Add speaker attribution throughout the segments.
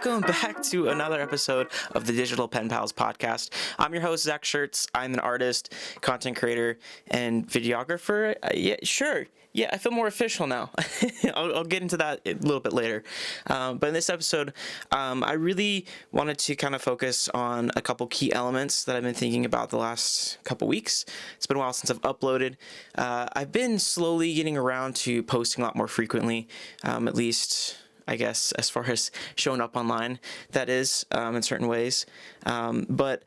Speaker 1: welcome back to another episode of the Digital Pen Pals podcast. I'm your host, Zach Schertz. I'm an artist, content creator, and videographer. Yeah, I feel more official now. I'll get into that a little bit later. But in this episode, I really wanted to kind of focus on a couple key elements that I've been thinking about the last couple weeks. It's been a while since I've uploaded. I've been slowly getting around to posting a lot more frequently, at least, I guess, as far as showing up online, that is, in certain ways. But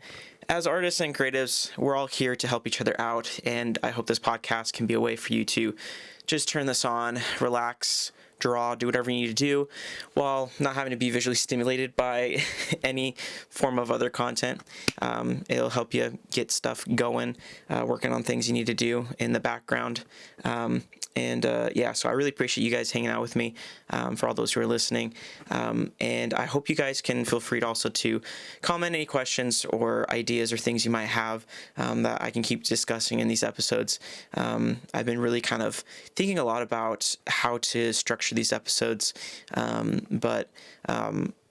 Speaker 1: as artists and creatives, we're all here to help each other out, and I hope this podcast can be a way for you to just turn this on, relax, draw, do whatever you need to do, while not having to be visually stimulated by any form of other content. It'll help you get stuff going, working on things you need to do in the background. So I really appreciate you guys hanging out with me, for all those who are listening. And I hope you guys can feel free to also to comment any questions or ideas or things you might have, that I can keep discussing in these episodes. I've been really kind of thinking a lot about how to structure these episodes, but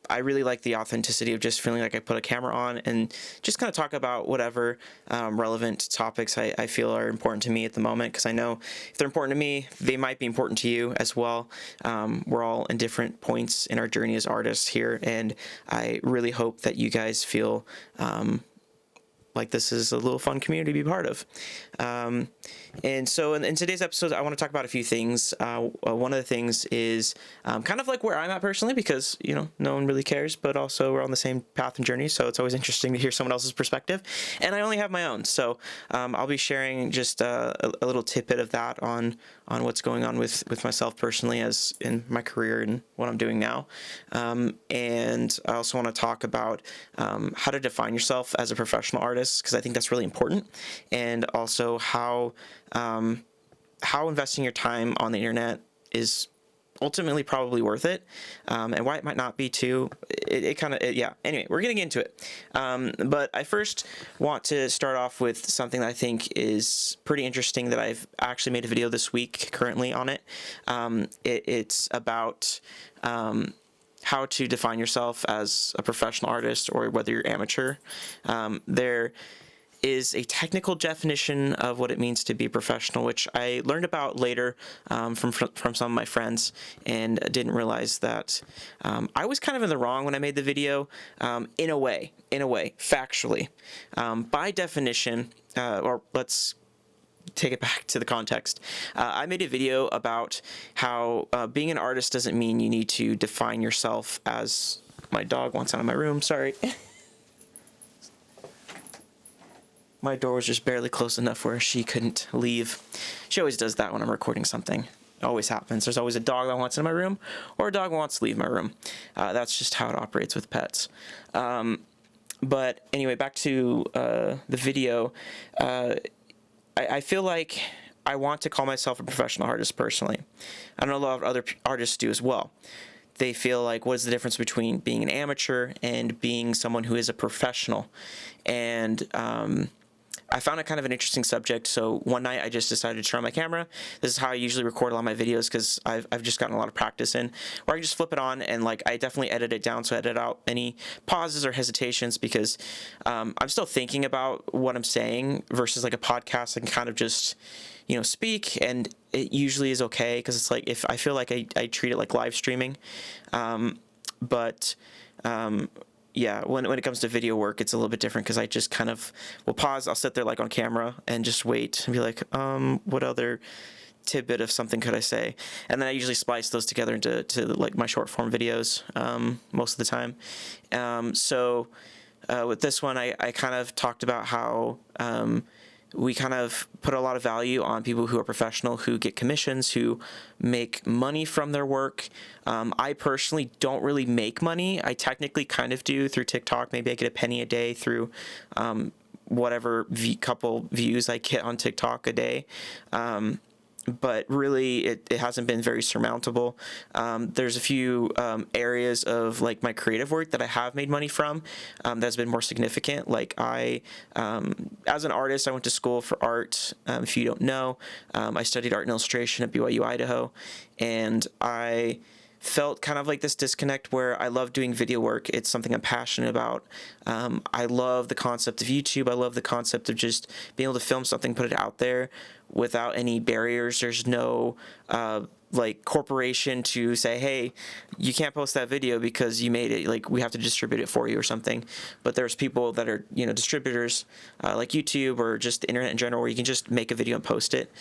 Speaker 1: I really like the authenticity of just feeling like I put a camera on and just kind of talk about whatever relevant topics I feel are important to me at the moment, because I know if they're important to me, they might be important to you as well. We're all in different points in our journey as artists here, and I really hope that you guys feel like this is a little fun community to be part of. And so in today's episode, I want to talk about a few things. One of the things is kind of like where I'm at personally, because, no one really cares, but also we're on the same path and journey, so it's always interesting to hear someone else's perspective. And I only have my own, so I'll be sharing just a little tidbit of that on what's going on with myself personally as in my career and what I'm doing now. And I also want to talk about how to define yourself as a professional artist, because I think that's really important, and also how investing your time on the internet is ultimately probably worth it, and why it might not be too. Anyway, we're getting into it. But I first want to start off with something that I think is pretty interesting that I've actually made a video this week currently on it. It's about how to define yourself as a professional artist or whether you're amateur. There is a technical definition of what it means to be a professional, which I learned about later from some of my friends, and didn't realize that I was kind of in the wrong when I made the video, in a way, factually. By definition, or let's take it back to the context. I made a video about how being an artist doesn't mean you need to define yourself as... My dog wants out of my room, sorry. My door was just barely close enough where she couldn't leave. She always does that when I'm recording something. It always happens. There's always a dog that wants in my room, or a dog wants to leave my room. That's just how it operates with pets. But anyway, back to the video. I feel like I want to call myself a professional artist personally. I know a lot of other artists do as well. They feel like, what is the difference between being an amateur and being someone who is a professional? And I found it kind of an interesting subject, so one night I just decided to turn on my camera. This is how I usually record a lot of my videos, because I've just gotten a lot of practice in, where I just flip it on, and I definitely edit it down, so I edit out any pauses or hesitations, because I'm still thinking about what I'm saying, versus a podcast. I can kind of just speak, and it usually is okay, because it's if I feel like I treat it like live streaming. When it comes to video work, it's a little bit different, because I just kind of will pause. I'll sit there on camera and just wait and be like, what other tidbit of something could I say? And then I usually splice those together into my short form videos most of the time. With this one, I kind of talked about how we kind of put a lot of value on people who are professional, who get commissions, who make money from their work. I personally don't really make money. I technically kind of do through TikTok. Maybe I get a penny a day through whatever couple views I get on TikTok a day. But really, it hasn't been very surmountable. There's a few areas of my creative work that I have made money from that's been more significant. As an artist, I went to school for art. If you don't know, I studied art and illustration at BYU Idaho, and I felt kind of like this disconnect where I love doing video work. It's something I'm passionate about. I love the concept of YouTube. I love the concept of just being able to film something, put it out there without any barriers. There's no like corporation to say, hey, you can't post that video because you made it, like we have to distribute it for you or something. But there's people that are, you know, distributors like YouTube or just the internet in general, where you can just make a video and post it,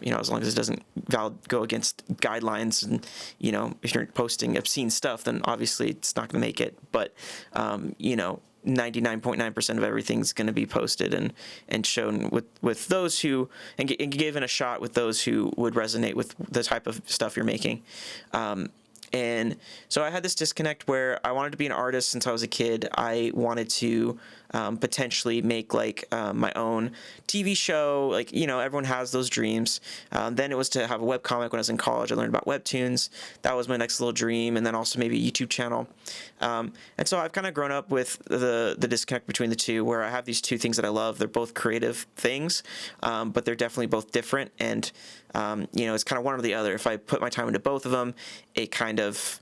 Speaker 1: you know, as long as it doesn't go against guidelines. And, you know, if you're posting obscene stuff, then obviously it's not going to make it. But, you know, 99.9% of everything's going to be posted and shown with those who, and given a shot with those who would resonate with the type of stuff you're making. And so I had this disconnect where I wanted to be an artist since I was a kid. I wanted to potentially make like my own TV show. Like, you know, everyone has those dreams. Then it was to have a webcomic when I was in college. I learned about webtoons. That was my next little dream. And then also maybe a YouTube channel. And so I've kind of grown up with the disconnect between the two, where I have these two things that I love. They're both creative things, but they're definitely both different. And, you know, it's kind of one or the other. If I put my time into both of them, it kind of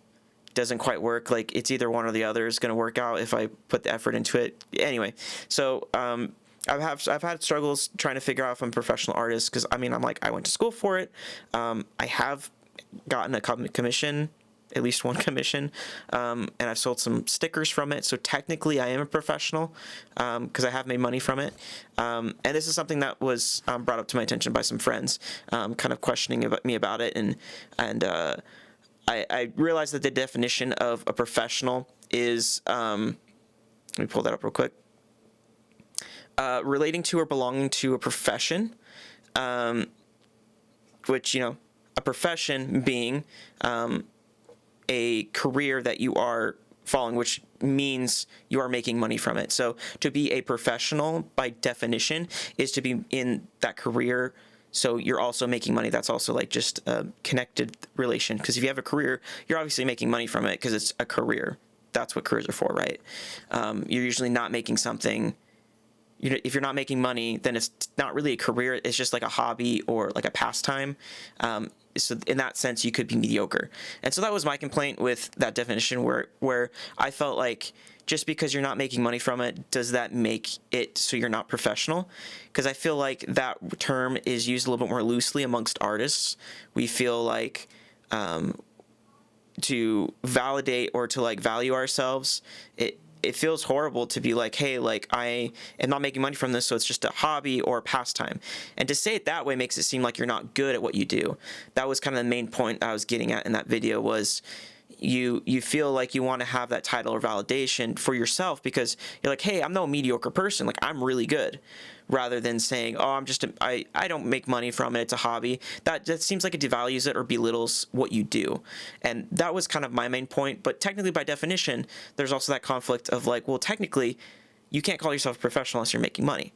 Speaker 1: doesn't quite work. Like, it's either one or the other is going to work out if I put the effort into it. Anyway, so I've had struggles trying to figure out if I'm a professional artist, because I mean, I went to school for it. I have gotten a commission, at least one commission, and I've sold some stickers from it. So technically I am a professional, because I have made money from it. And this is something that was brought up to my attention by some friends, kind of questioning me about it. And I realized that the definition of a professional is, let me pull that up real quick, relating to or belonging to a profession, which, you know, a profession being a career that you are following, which means you are making money from it. So to be a professional, by definition, is to be in that career. So you're also making money. That's also like just a connected relation, because if you have a career, you're obviously making money from it because it's a career. That's what careers are for, right? You're usually not making something. You know, if you're not making money, then it's not really a career. It's just like a hobby or like a pastime. So in that sense, you could be mediocre. And so that was my complaint with that definition, where I felt like, just because you're not making money from it, does that make it so you're not professional? Because I feel like that term is used a little bit more loosely amongst artists. We feel like to validate or to like value ourselves, it feels horrible to be like, hey, like I am not making money from this, so it's just a hobby or a pastime. And to say it that way makes it seem like you're not good at what you do. That was kind of the main point I was getting at in that video, was you feel like you want to have that title or validation for yourself because you're like, hey, I'm no mediocre person, like I'm really good, rather than saying, oh, I don't make money from it, it's a hobby. That seems like it devalues it or belittles what you do. And that was kind of my main point. But technically, by definition, there's also that conflict of like, well, technically you can't call yourself a professional unless you're making money.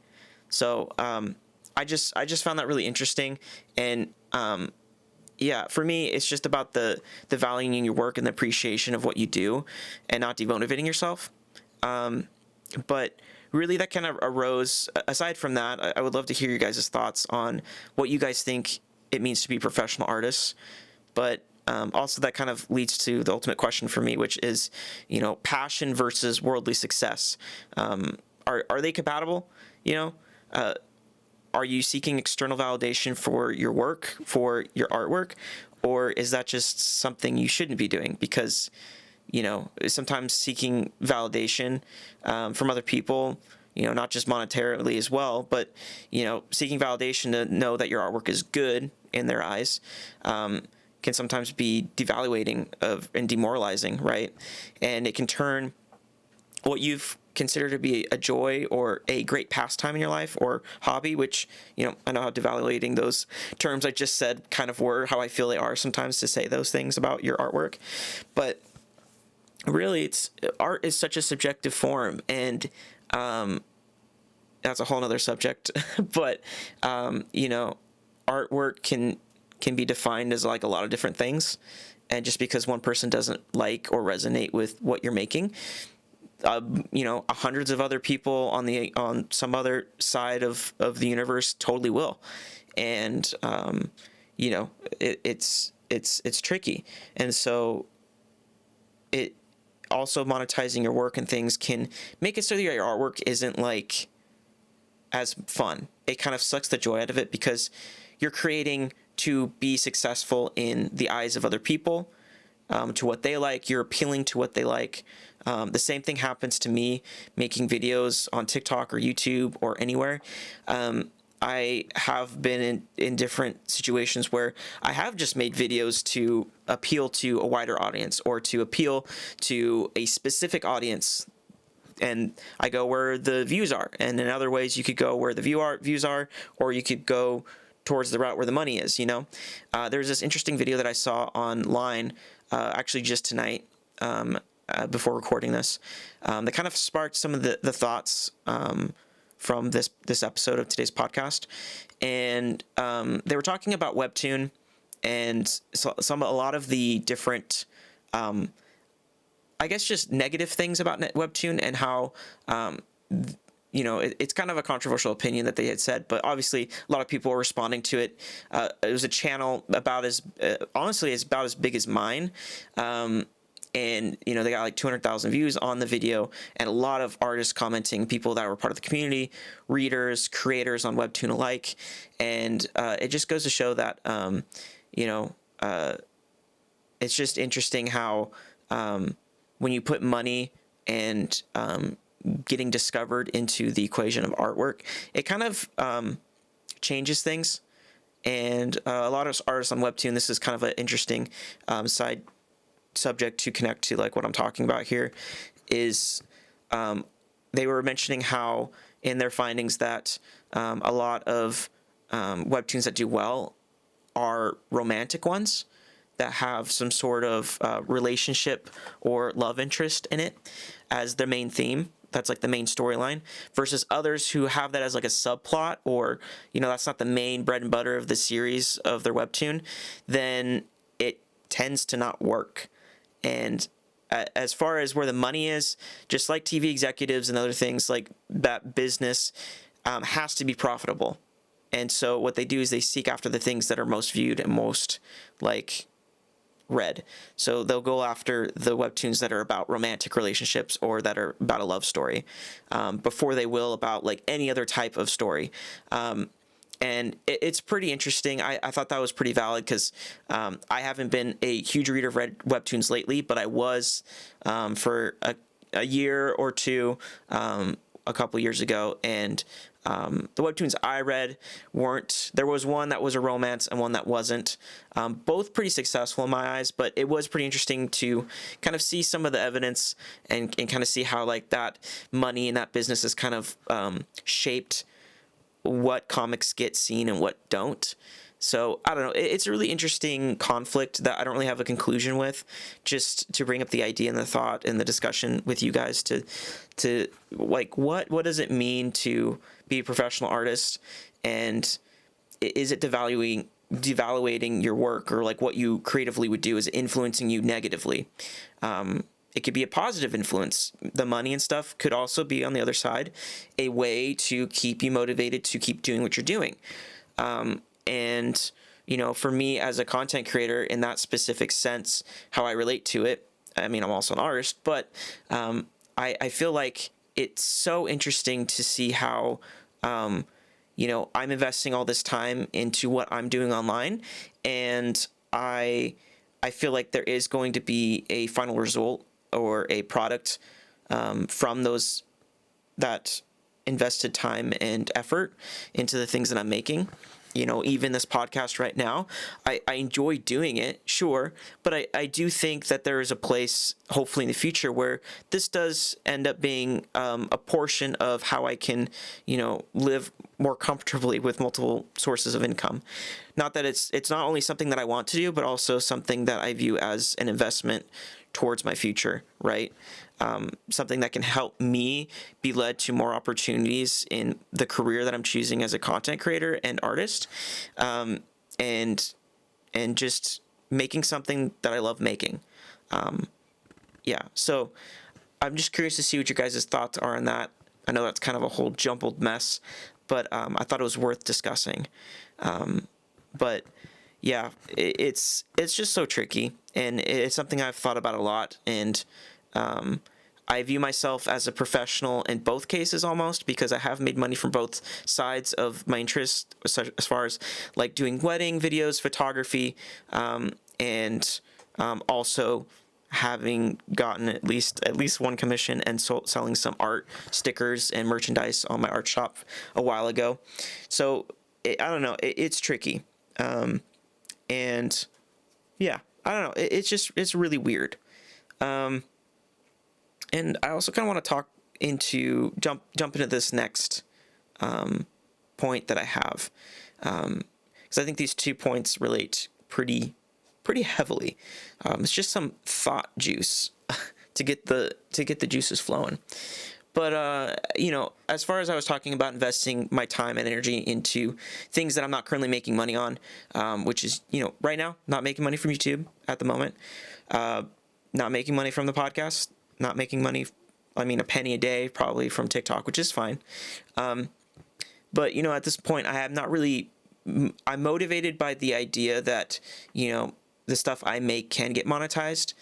Speaker 1: So I just found that really interesting. And yeah, for me, it's just about the valuing your work and the appreciation of what you do, and not demotivating yourself. But really, that kind of arose. Aside from that, I would love to hear you guys' thoughts on what you guys think it means to be professional artists. But also, that kind of leads to the ultimate question for me, which is, you know, passion versus worldly success. Are they compatible? You know. Are you seeking external validation for your work, for your artwork, or is that just something you shouldn't be doing? Because, you know, sometimes seeking validation from other people, you know, not just monetarily as well, but, you know, seeking validation to know that your artwork is good in their eyes can sometimes be devaluating and demoralizing, right? And it can turn what you've considered to be a joy or a great pastime in your life or hobby, which, you know, I know how devaluating those terms I just said kind of were, how I feel they are sometimes to say those things about your artwork. But really, art is such a subjective form, and that's a whole nother subject. But you know, artwork can be defined as like a lot of different things, and just because one person doesn't like or resonate with what you're making, you know, hundreds of other people on some other side of the universe totally will. And you know, it's tricky. And so it also monetizing your work and things can make it so that your artwork isn't like as fun. It kind of sucks the joy out of it because you're creating to be successful in the eyes of other people, to what they like. You're appealing to what they like. The same thing happens to me making videos on TikTok or YouTube or anywhere. I have been in different situations where I have just made videos to appeal to a wider audience or to appeal to a specific audience. And I go where the views are. And in other ways, you could go where the views are, or you could go towards the route where the money is, you know? There's this interesting video that I saw online, actually just tonight, before recording this, that kind of sparked some of the thoughts from this episode of today's podcast. And they were talking about Webtoon and a lot of the different, I guess, just negative things about Webtoon and how, it's kind of a controversial opinion that they had said, but obviously a lot of people were responding to it. It was a channel about honestly, it's about as big as mine. And, they got like 200,000 views on the video and a lot of artists commenting, people that were part of the community, readers, creators on Webtoon alike. And it just goes to show that, it's just interesting how when you put money and getting discovered into the equation of artwork, it kind of changes things. And a lot of artists on Webtoon, this is kind of an interesting side subject to connect to like what I'm talking about here, is they were mentioning how in their findings that a lot of Webtoons that do well are romantic ones that have some sort of relationship or love interest in it as their main theme. That's like the main storyline, versus others who have that as like a subplot, or, that's not the main bread and butter of the series of their Webtoon, then it tends to not work. And as far as where the money is, just like TV executives and other things, like that business has to be profitable. And so what they do is they seek after the things that are most viewed and most like read. So they'll go after the Webtoons that are about romantic relationships or that are about a love story before they will about like any other type of story. And it's pretty interesting. I thought that was pretty valid because I haven't been a huge reader of Webtoons lately, but I was for a year or two a couple years ago. And the Webtoons I read there was one that was a romance and one that wasn't. Both pretty successful in my eyes, but it was pretty interesting to kind of see some of the evidence and kind of see how like that money and that business is kind of shaped what comics get seen and what don't. So I don't know. It's a really interesting conflict that I don't really have a conclusion with. Just to bring up the idea and the thought and the discussion with you guys to like what does it mean to be a professional artist, and is it devaluating your work, or like what you creatively would do is influencing you negatively? It could be a positive influence. The money and stuff could also be, on the other side, a way to keep you motivated to keep doing what you're doing. And, for me as a content creator in that specific sense, how I relate to it, I mean, I'm also an artist, but I feel like it's so interesting to see how, I'm investing all this time into what I'm doing online, and I feel like there is going to be a final result or a product from that invested time and effort into the things that I'm making. Even this podcast right now, I enjoy doing it, sure, but I do think that there is a place, hopefully in the future, where this does end up being a portion of how I can, live more comfortably with multiple sources of income. Not that it's not only something that I want to do, but also something that I view as an investment towards my future, right? Something that can help me be led to more opportunities in the career that I'm choosing as a content creator and artist, and just making something that I love making. So I'm just curious to see what your guys' thoughts are on that. I know that's kind of a whole jumbled mess, but I thought it was worth discussing. But yeah, it's just so tricky, and it's something I've thought about a lot, and I view myself as a professional in both cases almost, because I have made money from both sides of my interest, as far as like doing wedding videos, photography, and also having gotten at least one commission and selling some art stickers and merchandise on my art shop a while ago. So I don't know, it's tricky, and yeah, I don't know, it's really weird. And I also kind of want to jump into this next point that I have, because I think these 2 points relate pretty heavily. It's just some thought juice to get the juices flowing. But as far as I was talking about investing my time and energy into things that I'm not currently making money on, which is, right now, not making money from YouTube at the moment, not making money from the podcast, not making money, a penny a day probably from TikTok, which is fine. But at this point, I have not really. I'm motivated by the idea that the stuff I make can get monetized,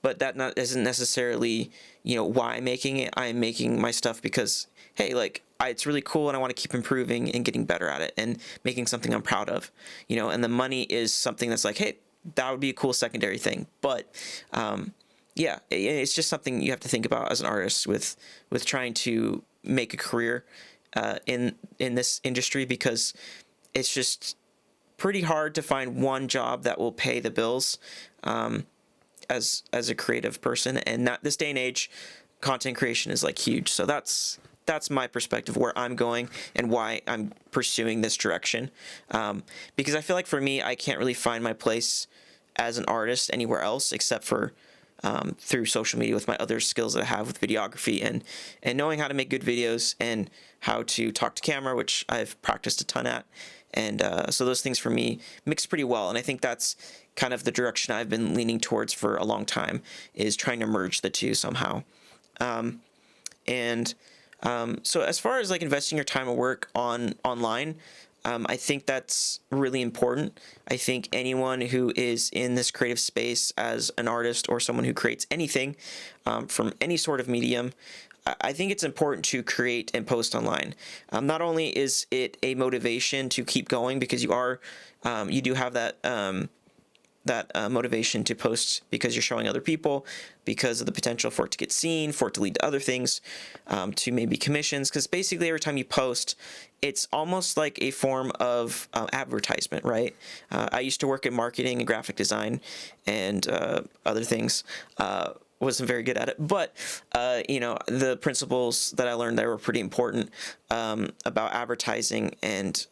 Speaker 1: but isn't necessarily why I'm making it. I'm making my stuff because, hey, it's really cool, and I want to keep improving and getting better at it and making something I'm proud of. And the money is something that's like, hey, that would be a cool secondary thing, but yeah, it's just something you have to think about as an artist with trying to make a career in this industry, because it's just pretty hard to find one job that will pay the bills as a creative person. And not this day and age, content creation is huge. So that's my perspective, where I'm going and why I'm pursuing this direction. Because I feel like for me, I can't really find my place as an artist anywhere else except for through social media, with my other skills that I have with videography and knowing how to make good videos and how to talk to camera, which I've practiced a ton at. And so those things for me mix pretty well. And I think that's kind of the direction I've been leaning towards for a long time, is trying to merge the two somehow. So as far as investing your time and work online, I think that's really important. I think anyone who is in this creative space as an artist or someone who creates anything from any sort of medium, I think it's important to create and post online. Not only is it a motivation to keep going, because you do have that motivation to post because you're showing other people, because of the potential for it to get seen, for it to lead to other things, to maybe commissions. Because basically every time you post, it's almost like a form of advertisement, right? I used to work in marketing and graphic design and other things. Wasn't very good at it, but the principles that I learned there were pretty important about advertising and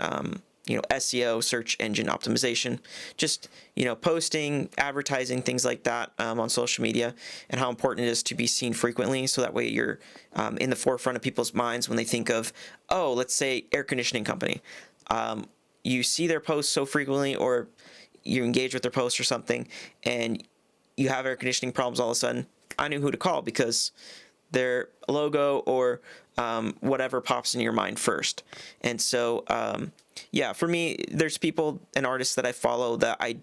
Speaker 1: SEO, search engine optimization, just posting, advertising, things like that on social media, and how important it is to be seen frequently, so that way you're in the forefront of people's minds when they think of, oh, let's say air conditioning company. You see their posts so frequently, or you engage with their posts or something, and you have air conditioning problems all of a sudden. I knew who to call because their logo or whatever pops in your mind first. And so, yeah, for me, there's people and artists that I follow that I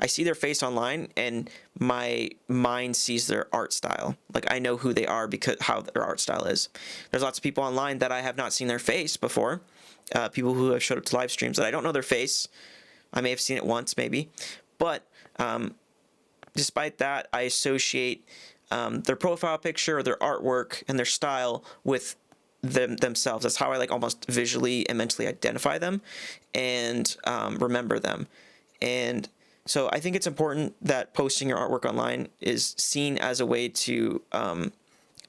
Speaker 1: see their face online, and my mind sees their art style. I know who they are because how their art style is. There's lots of people online that I have not seen their face before. People who have showed up to live streams that I don't know their face. I may have seen it once, maybe, but despite that, I associate their profile picture or their artwork and their style with themselves. That's how I almost visually and mentally identify them and remember them. And so I think it's important that posting your artwork online is seen as a way to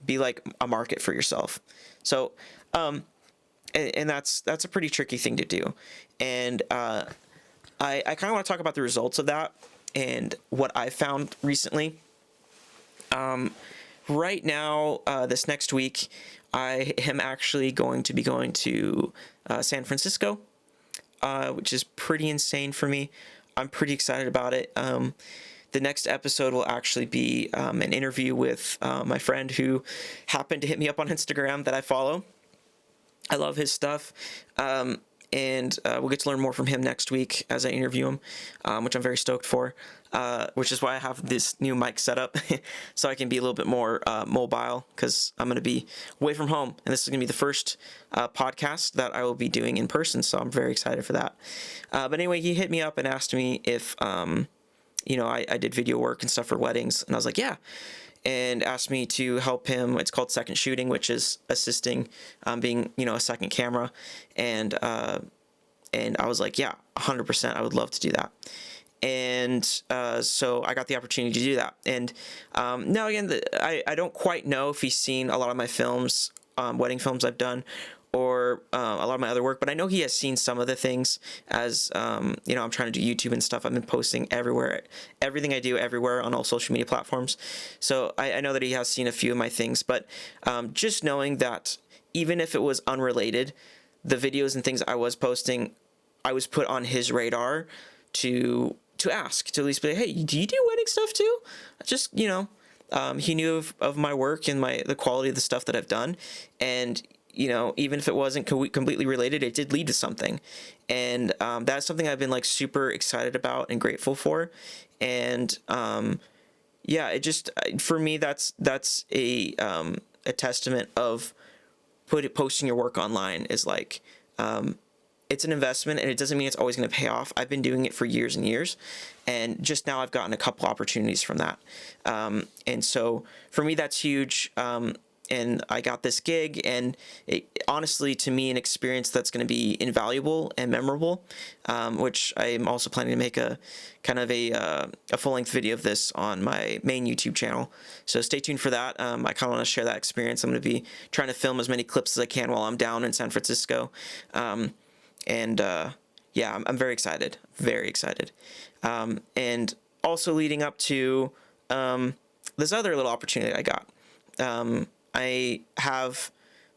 Speaker 1: be like a market for yourself. So and that's a pretty tricky thing to do. And I kind of want to talk about the results of that and what I've found recently. Right now, this next week, I am actually going to be going to San Francisco, which is pretty insane for me. I'm pretty excited about it. The next episode will actually be an interview with my friend who happened to hit me up on Instagram that I follow. I love his stuff. and we'll get to learn more from him next week as I interview him, which I'm very stoked for. Which is why I have this new mic setup, so I can be a little bit more mobile, because I'm going to be away from home, and this is going to be the first podcast that I will be doing in person, so I'm very excited for that. But anyway, he hit me up and asked me if, I did video work and stuff for weddings, and I was like, yeah, and asked me to help him. It's called second shooting, which is assisting, being, a second camera, and I was like, yeah, 100%, I would love to do that. And so I got the opportunity to do that. And now again, I don't quite know if he's seen a lot of my films, wedding films I've done, or a lot of my other work, but I know he has seen some of the things as, I'm trying to do YouTube and stuff. I've been posting everywhere, everything I do everywhere on all social media platforms. So I know that he has seen a few of my things, but just knowing that even if it was unrelated, the videos and things I was posting, I was put on his radar to ask, to at least be like, hey, do you do wedding stuff too? Just, he knew of my work and the quality of the stuff that I've done. And, even if it wasn't completely related, it did lead to something. And that's something I've been like super excited about and grateful for. And it just, for me, that's a testament of posting your work online is like, it's an investment, and it doesn't mean it's always going to pay off. I've been doing it for years and years, and just now I've gotten a couple opportunities from that. And so for me, that's huge. And I got this gig, and honestly, to me, an experience that's going to be invaluable and memorable, which I'm also planning to make a kind of a full-length video of this on my main YouTube channel. So stay tuned for that. I kind of want to share that experience. I'm going to be trying to film as many clips as I can while I'm down in San Francisco. I'm very excited, very excited. And also leading up to this other little opportunity I got. I have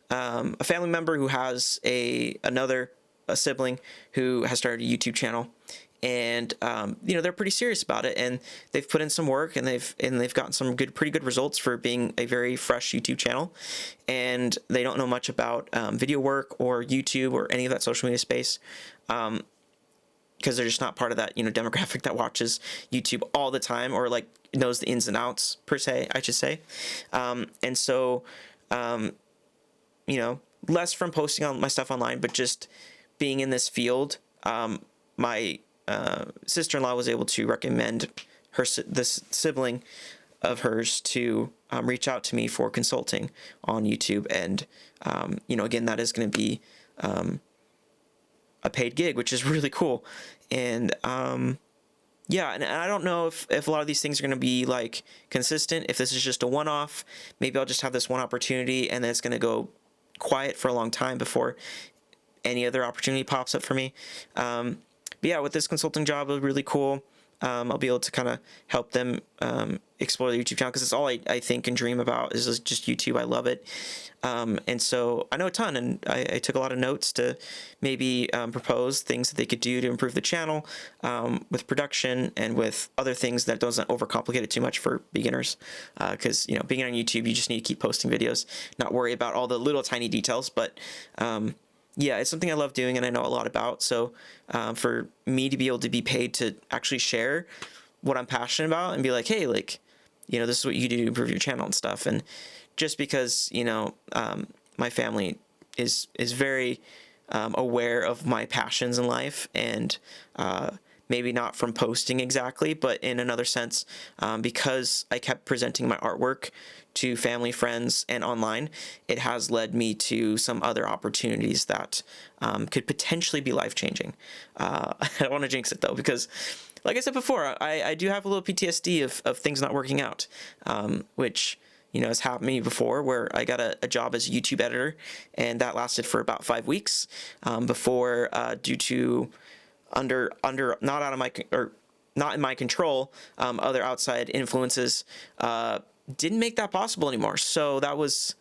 Speaker 1: a family member who has another sibling who has started a YouTube channel, and they're pretty serious about it, and they've put in some work, and they've gotten some pretty good results for being a very fresh YouTube channel, and they don't know much about video work or YouTube or any of that social media space, because they're just not part of that demographic that watches YouTube all the time, or like knows the ins and outs per se, I should say. And so less from posting on my stuff online, but just being in this field. My sister-in-law was able to recommend this sibling of hers to reach out to me for consulting on YouTube, and again, that is going to be a paid gig, which is really cool. And and I don't know if a lot of these things are going to be like consistent, if this is just a one-off. Maybe I'll just have this one opportunity, and then it's going to go quiet for a long time before any other opportunity pops up for me. But yeah, with this consulting job, it was really cool. I'll be able to kind of help them explore the YouTube channel, because it's all I think and dream about is just YouTube. I love it. And so I know a ton, and I took a lot of notes to maybe propose things that they could do to improve the channel with production and with other things that doesn't overcomplicate it too much for beginners. Because, being on YouTube, you just need to keep posting videos, not worry about all the little tiny details. But it's something I love doing and I know a lot about. So for me to be able to be paid to actually share what I'm passionate about and be like, hey, this is what you do to improve your channel and stuff. And just because, my family is very aware of my passions in life, and maybe not from posting exactly, but in another sense, because I kept presenting my artwork to family, friends, and online, it has led me to some other opportunities that could potentially be life-changing. I don't want to jinx it, though, because like I said before, I do have a little PTSD of things not working out, which has happened to me before, where I got a job as a YouTube editor, and that lasted for about 5 weeks before, due to not in my control, other outside influences didn't make that possible anymore. So that was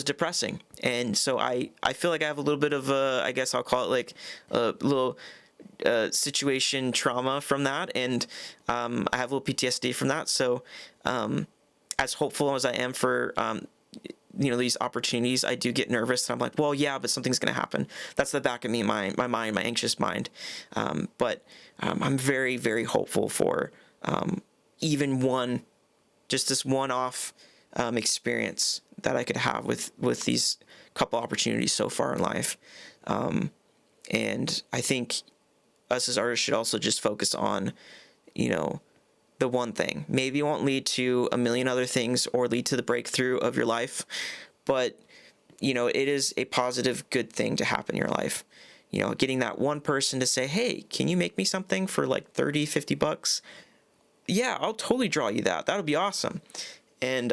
Speaker 1: depressing, and so I feel like I have a little bit of I guess I'll call it like a little situation trauma from that, and I have a little PTSD from that. So as hopeful as I am for these opportunities, I do get nervous, and I'm like, well, yeah, but something's going to happen. That's the back of my mind, my anxious mind. But I'm very, very hopeful for even this one-off experience that I could have with these couple opportunities so far in life. And I think us as artists should also just focus on, the one thing. Maybe it won't lead to a million other things or lead to the breakthrough of your life, but, it is a positive, good thing to happen in your life. Getting that one person to say, hey, can you make me something for like $30-$50? Yeah, I'll totally draw you that. That'll be awesome. And,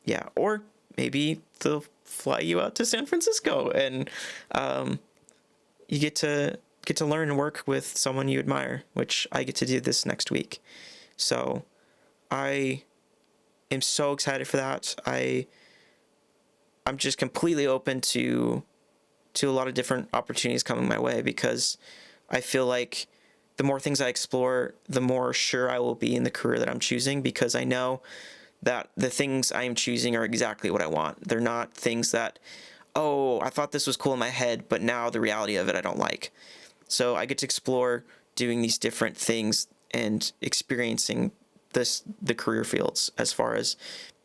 Speaker 1: yeah, or maybe they'll fly you out to San Francisco and you get to learn and work with someone you admire, which I get to do this next week. So I am so excited for that. I'm just completely open to a lot of different opportunities coming my way, because I feel like the more things I explore, the more sure I will be in the career that I'm choosing, because I know that the things I am choosing are exactly what I want. They're not things that, oh, I thought this was cool in my head, but now the reality of it I don't like. So I get to explore doing these different things and experiencing the career fields, as far as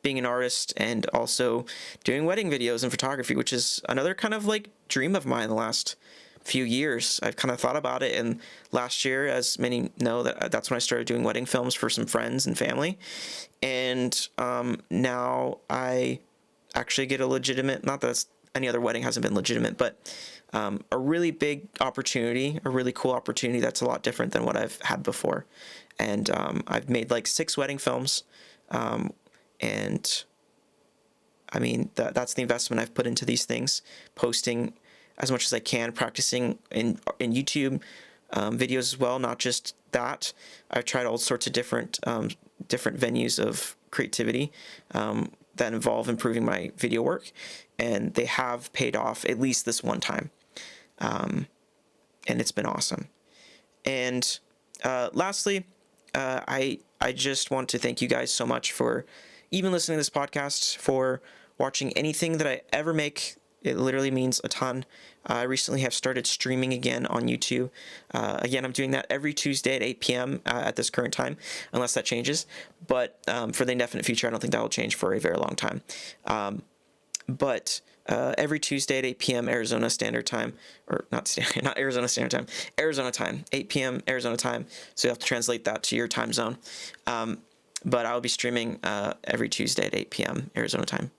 Speaker 1: being an artist and also doing wedding videos and photography, which is another kind of like dream of mine the last few years. I've kind of thought about it, and last year, as many know, that's when I started doing wedding films for some friends and family. And now I actually get a legitimate, not that any other wedding hasn't been legitimate, but a really big opportunity, a really cool opportunity that's a lot different than what I've had before. And I've made like 6 wedding films, and I mean, that's the investment I've put into these things, posting as much as I can, practicing in YouTube videos as well. Not just that, I've tried all sorts of different venues of creativity that involve improving my video work, and they have paid off at least this one time, and it's been awesome. And lastly, I just want to thank you guys so much for even listening to this podcast, for watching anything that I ever make. It literally means a ton. I recently have started streaming again on YouTube. Again, I'm doing that every Tuesday at 8 p.m. At this current time, unless that changes. But for the indefinite future, I don't think that will change for a very long time. But every Tuesday at 8 p.m. Arizona Standard Time, or not Arizona Standard Time, Arizona time, 8 p.m. Arizona time. So you have to translate that to your time zone. But I'll be streaming every Tuesday at 8 p.m. Arizona time.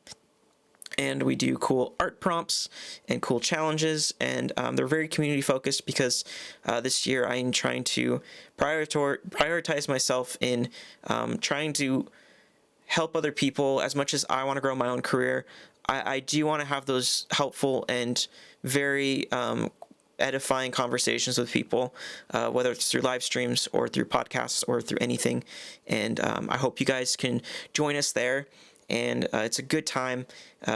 Speaker 1: And we do cool art prompts and cool challenges, and they're very community focused, because this year I'm trying to prioritize myself in trying to help other people as much as I want to grow my own career. I do want to have those helpful and very edifying conversations with people, whether it's through live streams or through podcasts or through anything. And I hope you guys can join us there. And it's a good time.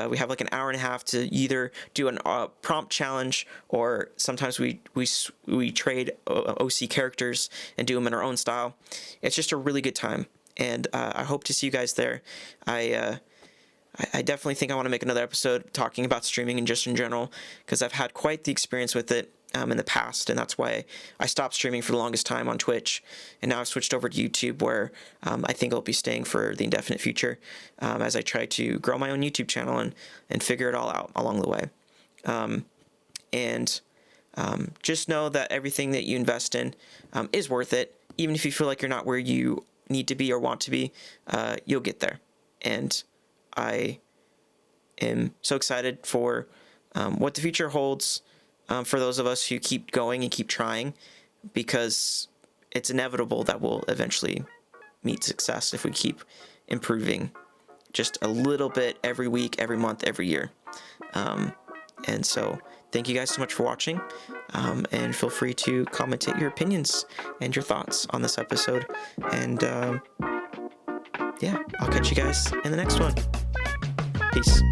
Speaker 1: We have like an hour and a half to either do a prompt challenge, or sometimes we trade OC characters and do them in our own style. It's just a really good time, and I hope to see you guys there. I definitely think I want to make another episode talking about streaming and just in general, because I've had quite the experience with it in the past, and that's why I stopped streaming for the longest time on Twitch, and now I've switched over to YouTube, where I think I'll be staying for the indefinite future, as I try to grow my own YouTube channel and figure it all out along the way. And just know that everything that you invest in is worth it. Even if you feel like you're not where you need to be or want to be, you'll get there. And I am so excited for what the future holds, for those of us who keep going and keep trying, because it's inevitable that we'll eventually meet success if we keep improving just a little bit every week, every month, every year. And so thank you guys so much for watching, and feel free to commentate your opinions and your thoughts on this episode. And yeah, I'll catch you guys in the next one. Peace.